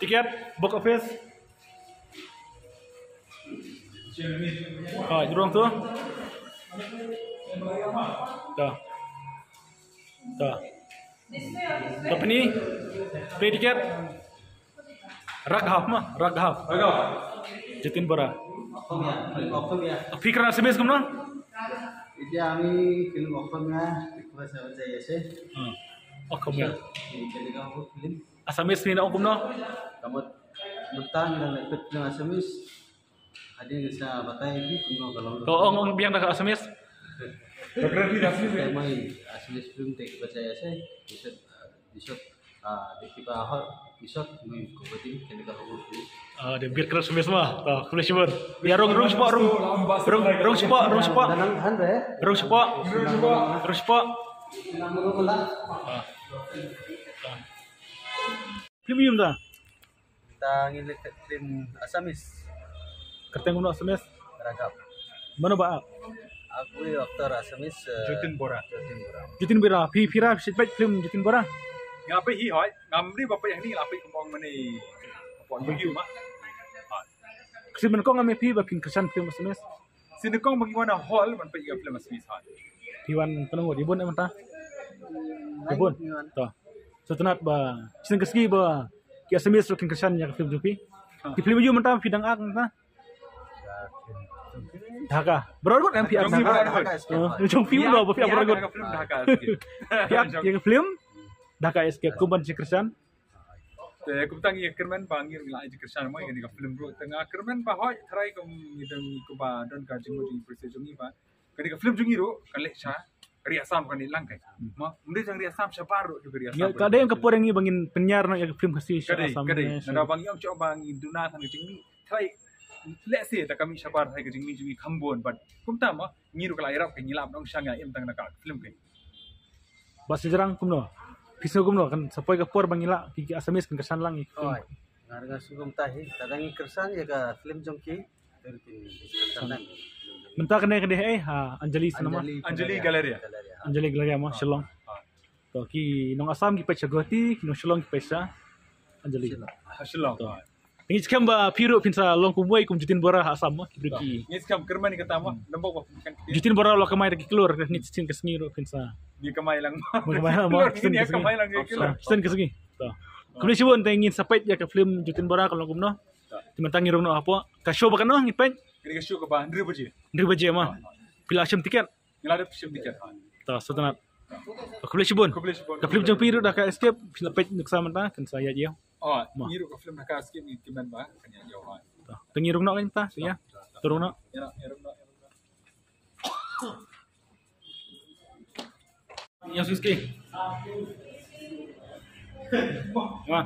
tiket, box office. Jurong tu. Dah. Apa ni? Play tiket. Raghav. Jatin Bora. Fikra SMS kamu na? Ini kami film Okamnya bahasa saya sih. Okamnya. Jadi kamu film Asamis ni na kamu na? kamu nonton dan ikut film Asamis. Ada yang bisa batai ini kamu kalau. Kau orang biang dah Asamis? Berarti Asamis. Mai Asamis film tak percaya saya. Besok tiba hal besok mai kebetulan kena kamu film. Dia biar keras semua semua. Boleh cuba. Ya rong cepat. Film dah. Kita ngilik film Asamis. Kerteng guna Asamis. Ragap. Mana ba? Aku aktor Asamis. Jatin Bora. Pira feedback film Jatin Bora. Ngapai hi hoi, ngamri bapak yang ni lapai kembang mana pon bagi mak. Kasi man ko nga may piba king Christian film Asamis. Sinukong bagi mana hall man pa film Asamis ha. Piwan panungod ibon ay mata. Ibon. To. So tunat ba sin kasgi ba ki Asamis king Christian ya film jupi. Ki film ju mata pidang ak mata. Dhaka. Beragut kan piak Dhaka. Jong film lo ba piak beragut. Film Dhaka. Piak yang film Dhaka escape kuban si Christian. Aku tangi kerman bangir ngila aja kersan mai ni ka film bro tengah kerman ba hoi try kum ngidang ko ba don ka jimu di perse jungi ba kani ka film jungi ro kan lek sa ri asam kan ilang kai ma unde jang ri asam sa baru juga ri asam Ya kada yang kapor yang bangin penyiar na yang film kasi asam kadai nada bangi ang coba bangi duna sang jingmi try let's say ta kami sabar hai ka jingmi jungi khambon but kumta ma ngiru kala irap ka ngilap dong sanga im tang na ka film kai bas jarang kumno Pisau gumno kan sampai ke por bangila ki Asamis kan kesan lang Oh, harga sugum tahi. Kadang kersan ya ka film jongki. Kersan. Mentah kena Anjali nama. Anjali Galeria. Anjali Galeria mah Shillong. To ki nong Asam ki pecha goti, ki nong Shillong ki pecha Anjali. Shillong. Ini sekarang ba piru pinsa long kumway kum Jatin Bora Asam mah ki briki. Ini sekarang kerman ni kata mah nombor kan. Jatin Bora lo kamai ki keluar ni cicin kesngiro pinsa. Di kamay lang. Kamay mo. Ini kamay lang kilo. Sen kesegi. To. Kemudian siwon ingin sapait ya ke film Jatin Bora kalau kumno. Timantangi rong no apa? Ka show ba kano ngipay? Kini ka show ka ba 100 baje. 100 baje mah. Pila asyam tiket. Nila ada film tiket. To setanat. Kemudian siwon. Ka film jang piru dah ka escape lapait nuk sama ta kan saya dia. Oh, ngiru ka film ka skip ni kiman ba kanya jauh. To. Tengi rong no kan ta ya. Turun no. Ya, Yang Suski. Wah.